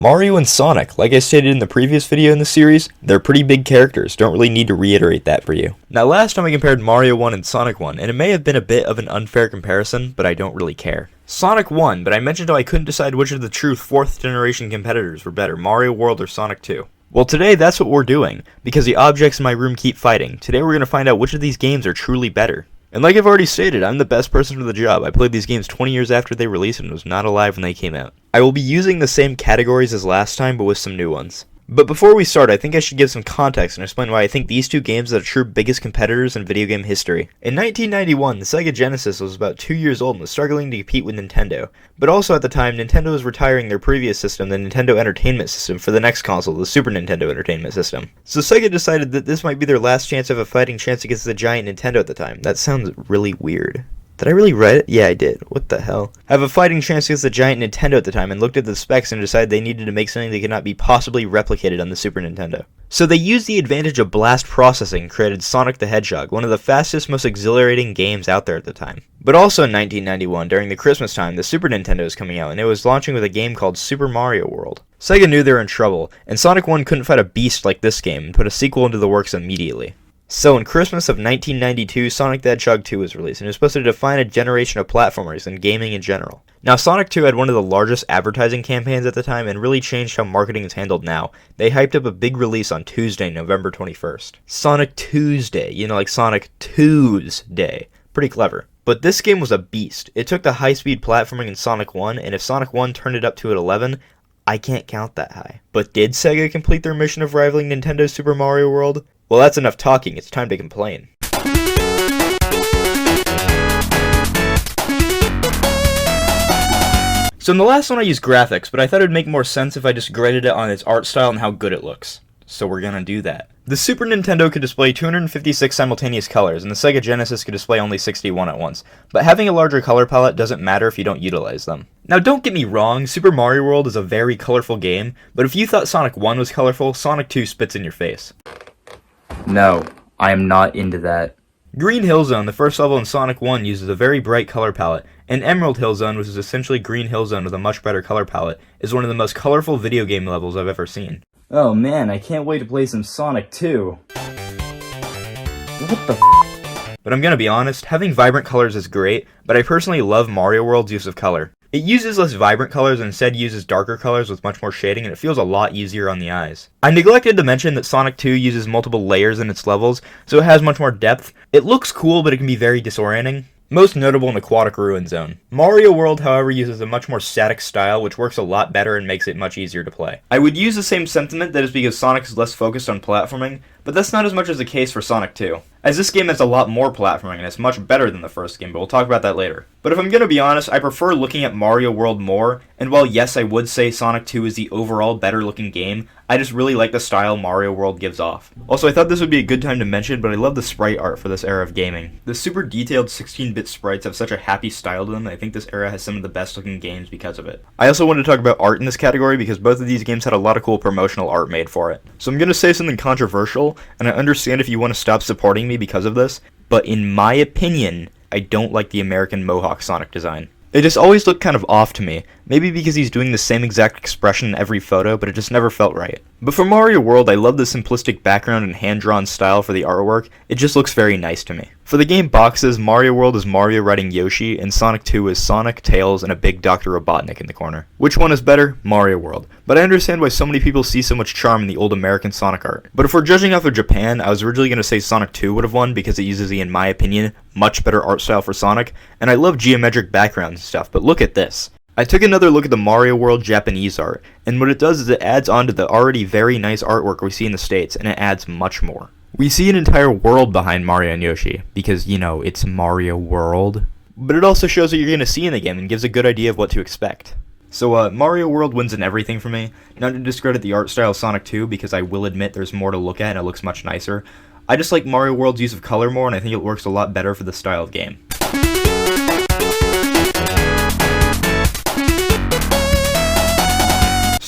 Mario and Sonic, like I stated in the previous video in the series, they're pretty big characters, don't really need to reiterate that for you. Now last time I compared Mario 1 and Sonic 1, and it may have been a bit of an unfair comparison, but I don't really care. Sonic won, but I mentioned how I couldn't decide which of the true 4th generation competitors were better, Mario World or Sonic 2. Well today that's what we're doing, because the objects in my room keep fighting. Today we're going to find out which of these games are truly better. And like I've already stated, I'm the best person for the job. I played these games 20 years after they released and was not alive when they came out. I will be using the same categories as last time, but with some new ones. But before we start, I think I should give some context and explain why I think these two games are the true biggest competitors in video game history. In 1991, the Sega Genesis was about 2 years old and was struggling to compete with Nintendo. But also at the time, Nintendo was retiring their previous system, the Nintendo Entertainment System, for the next console, the Super Nintendo Entertainment System. So Sega decided that this might be their last chance of a fighting chance against the giant Nintendo at the time. That sounds really weird. Did I really read it? Yeah, I did. What the hell? Have a fighting chance against the giant Nintendo at the time and looked at the specs and decided they needed to make something that could not be possibly replicated on the Super Nintendo. So they used the advantage of blast processing and created Sonic the Hedgehog, one of the fastest, most exhilarating games out there at the time. But also in 1991, during the Christmas time, the Super Nintendo was coming out and it was launching with a game called Super Mario World. Sega knew they were in trouble, and Sonic 1 couldn't fight a beast like this game and put a sequel into the works immediately. So in Christmas of 1992, Sonic the Hedgehog 2 was released, and it was supposed to define a generation of platformers and gaming in general. Now Sonic 2 had one of the largest advertising campaigns at the time and really changed how marketing is handled now. They hyped up a big release on Tuesday, November 21st. Sonic Tuesday, you know, like Sonic 2's Day. Pretty clever. But this game was a beast. It took the high-speed platforming in Sonic 1, and if Sonic 1 turned it up to an 11, I can't count that high. But did Sega complete their mission of rivaling Nintendo's Super Mario World? Well, that's enough talking, it's time to complain. So in the last one I used graphics, but I thought it would make more sense if I just graded it on its art style and how good it looks. So we're gonna do that. The Super Nintendo could display 256 simultaneous colors, and the Sega Genesis could display only 61 at once. But having a larger color palette doesn't matter if you don't utilize them. Now don't get me wrong, Super Mario World is a very colorful game, but if you thought Sonic 1 was colorful, Sonic 2 spits in your face. No, I am not into that. Green Hill Zone, the first level in Sonic 1, uses a very bright color palette, and Emerald Hill Zone, which is essentially Green Hill Zone with a much better color palette, is one of the most colorful video game levels I've ever seen. Oh man, I can't wait to play some Sonic 2. What the f***? But I'm gonna be honest, having vibrant colors is great, but I personally love Mario World's use of color. It uses less vibrant colors and instead uses darker colors with much more shading, and it feels a lot easier on the eyes. I neglected to mention that Sonic 2 uses multiple layers in its levels, so it has much more depth. It looks cool, but it can be very disorienting. Most notable in Aquatic Ruin Zone. Mario World, however, uses a much more static style, which works a lot better and makes it much easier to play. I would use the same sentiment that is because Sonic is less focused on platforming, but that's not as much as the case for Sonic 2, as this game has a lot more platforming and it's much better than the first game, but we'll talk about that later. But if I'm gonna be honest, I prefer looking at Mario World more, and while yes, I would say Sonic 2 is the overall better looking game, I just really like the style Mario World gives off. Also, I thought this would be a good time to mention, but I love the sprite art for this era of gaming. The super detailed 16-bit sprites have such a happy style to them, and I think this era has some of the best looking games because of it. I also wanted to talk about art in this category because both of these games had a lot of cool promotional art made for it. So I'm gonna say something controversial, and I understand if you want to stop supporting me because of this, but in my opinion, I don't like the American Mohawk Sonic design. It just always looked kind of off to me, maybe because he's doing the same exact expression in every photo, but it just never felt right. But for Mario World, I love the simplistic background and hand-drawn style for the artwork, it just looks very nice to me. For the game boxes, Mario World is Mario riding Yoshi, and Sonic 2 is Sonic, Tails, and a big Dr. Robotnik in the corner. Which one is better? Mario World. But I understand why so many people see so much charm in the old American Sonic art. But if we're judging off of Japan, I was originally going to say Sonic 2 would have won because it uses the, in my opinion, much better art style for Sonic, and I love geometric backgrounds and stuff, but look at this. I took another look at the Mario World Japanese art, and what it does is it adds on to the already very nice artwork we see in the States, and it adds much more. We see an entire world behind Mario and Yoshi, because, you know, it's Mario World. But it also shows what you're going to see in the game and gives a good idea of what to expect. So, Mario World wins in everything for me. Not to discredit the art style of Sonic 2, because I will admit there's more to look at and it looks much nicer. I just like Mario World's use of color more, and I think it works a lot better for the style of game.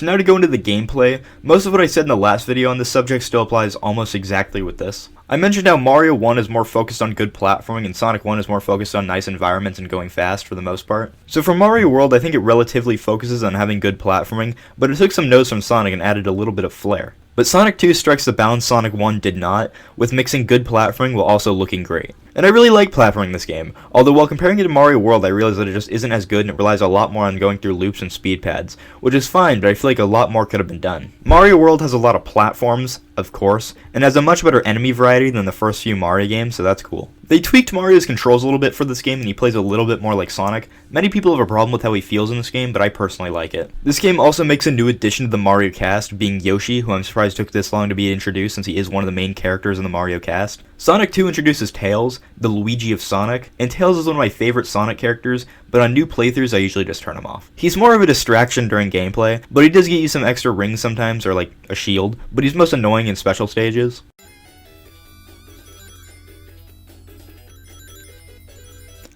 So now to go into the gameplay, most of what I said in the last video on this subject still applies almost exactly with this. I mentioned how Mario 1 is more focused on good platforming and Sonic 1 is more focused on nice environments and going fast for the most part. So for Mario World, I think it relatively focuses on having good platforming, but it took some notes from Sonic and added a little bit of flair. But Sonic 2 strikes the balance Sonic 1 did not, with mixing good platforming while also looking great. And I really like platforming in this game, although while comparing it to Mario World I realize that it just isn't as good and it relies a lot more on going through loops and speed pads, which is fine, but I feel like a lot more could have been done. Mario World has a lot of platforms, of course, and has a much better enemy variety than the first few Mario games, so that's cool. They tweaked Mario's controls a little bit for this game and he plays a little bit more like Sonic. Many people have a problem with how he feels in this game, but I personally like it. This game also makes a new addition to the Mario cast, being Yoshi, who I'm surprised took this long to be introduced since he is one of the main characters in the Mario cast. Sonic 2 introduces Tails, the Luigi of Sonic, and Tails is one of my favorite Sonic characters, but on new playthroughs I usually just turn him off. He's more of a distraction during gameplay, but he does get you some extra rings sometimes, or like a shield, but he's most annoying in special stages.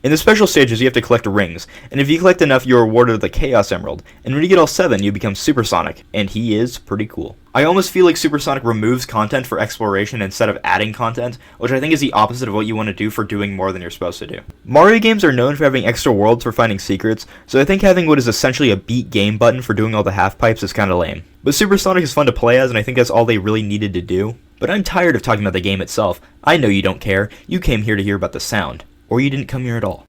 In the special stages, you have to collect rings, and if you collect enough, you're rewarded with a Chaos Emerald, and when you get all 7, you become Super Sonic, and he is pretty cool. I almost feel like Super Sonic removes content for exploration instead of adding content, which I think is the opposite of what you want to do for doing more than you're supposed to do. Mario games are known for having extra worlds for finding secrets, so I think having what is essentially a beat game button for doing all the half pipes is kinda lame. But Super Sonic is fun to play as, and I think that's all they really needed to do. But I'm tired of talking about the game itself. I know you don't care, you came here to hear about the sound. Or you didn't come here at all.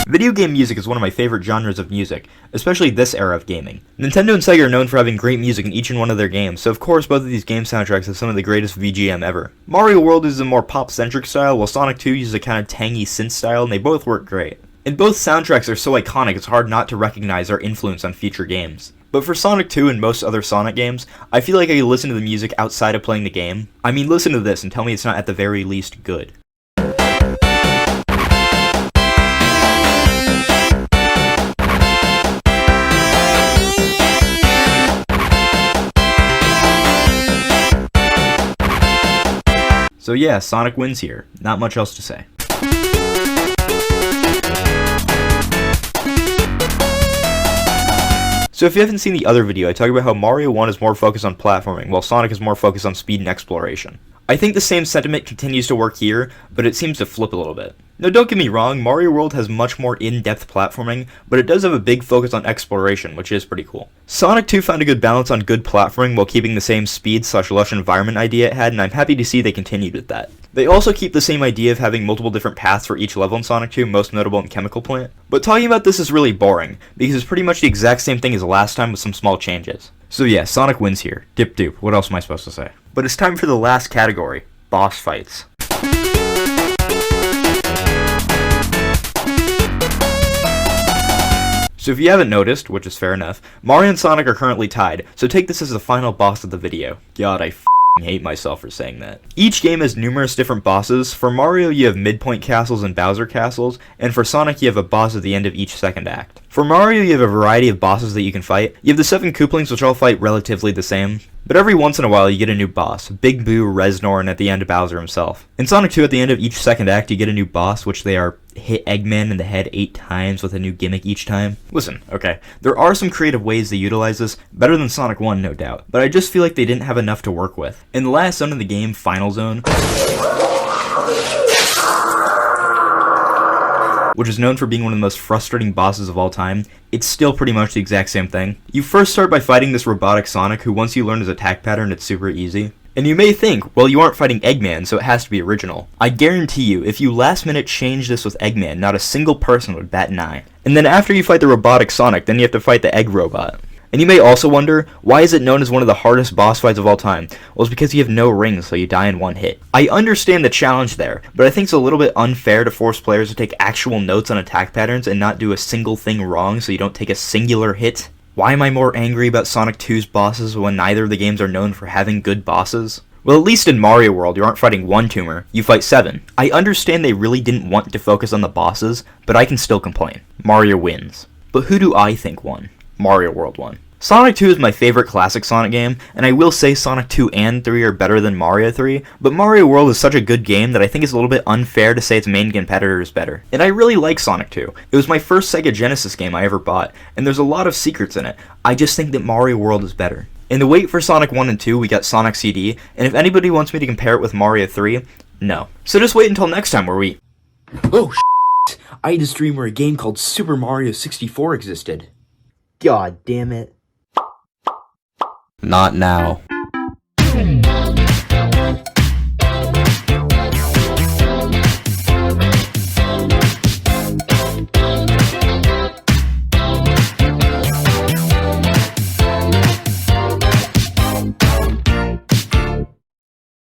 Video game music is one of my favorite genres of music, especially this era of gaming. Nintendo and Sega are known for having great music in each and one of their games, so of course both of these game soundtracks have some of the greatest VGM ever. Mario World is a more pop-centric style, while Sonic 2 uses a kind of tangy synth style, and they both work great. And both soundtracks are so iconic it's hard not to recognize their influence on future games. But for Sonic 2 and most other Sonic games, I feel like I can listen to the music outside of playing the game. I mean, listen to this and tell me it's not at the very least good. So yeah, Sonic wins here. Not much else to say. So if you haven't seen the other video, I talk about how Mario 1 is more focused on platforming, while Sonic is more focused on speed and exploration. I think the same sentiment continues to work here, but it seems to flip a little bit. Now don't get me wrong, Mario World has much more in-depth platforming, but it does have a big focus on exploration, which is pretty cool. Sonic 2 found a good balance on good platforming while keeping the same speed/lush environment idea it had, and I'm happy to see they continued with that. They also keep the same idea of having multiple different paths for each level in Sonic 2, most notable in Chemical Plant. But talking about this is really boring, because it's pretty much the exact same thing as last time with some small changes. So yeah, Sonic wins here. Dip doop, what else am I supposed to say? But it's time for the last category, boss fights. So if you haven't noticed, which is fair enough, Mario and Sonic are currently tied, so take this as the final boss of the video. God, I hate myself for saying that. Each game has numerous different bosses. For Mario, you have midpoint castles and Bowser castles, and for Sonic, you have a boss at the end of each second act. For Mario, you have a variety of bosses that you can fight. You have the 7 Koopalings, which all fight relatively the same, but every once in a while you get a new boss, Big Boo, Reznor, and at the end Bowser himself. In Sonic 2, at the end of each second act, you get a new boss, which they are hit Eggman in the head 8 times with a new gimmick each time. Listen, okay, there are some creative ways they utilize this, better than Sonic 1 no doubt, but I just feel like they didn't have enough to work with. In the last zone of the game, Final Zone, which is known for being one of the most frustrating bosses of all time, it's still pretty much the exact same thing. You first start by fighting this robotic Sonic, who once you learn his attack pattern, it's super easy. And you may think, well, you aren't fighting Eggman, so it has to be original. I guarantee you, if you last minute change this with Eggman, not a single person would bat an eye. And then after you fight the robotic Sonic, then you have to fight the Egg Robot. And you may also wonder, why is it known as one of the hardest boss fights of all time? Well, it's because you have no rings, so you die in one hit. I understand the challenge there, but I think it's a little bit unfair to force players to take actual notes on attack patterns and not do a single thing wrong so you don't take a singular hit. Why am I more angry about Sonic 2's bosses when neither of the games are known for having good bosses? Well, at least in Mario World, you aren't fighting one tumor, you fight 7. I understand they really didn't want to focus on the bosses, but I can still complain. Mario wins. But who do I think won? Mario World won. Sonic 2 is my favorite classic Sonic game, and I will say Sonic 2 and 3 are better than Mario 3, but Mario World is such a good game that I think it's a little bit unfair to say its main competitor is better. And I really like Sonic 2. It was my first Sega Genesis game I ever bought, and there's a lot of secrets in it. I just think that Mario World is better. In the wait for Sonic 1 and 2, we got Sonic CD, and if anybody wants me to compare it with Mario 3, no. So just wait until next time where we... Oh, shit! I had a stream where a game called Super Mario 64 existed. God damn it. Not now.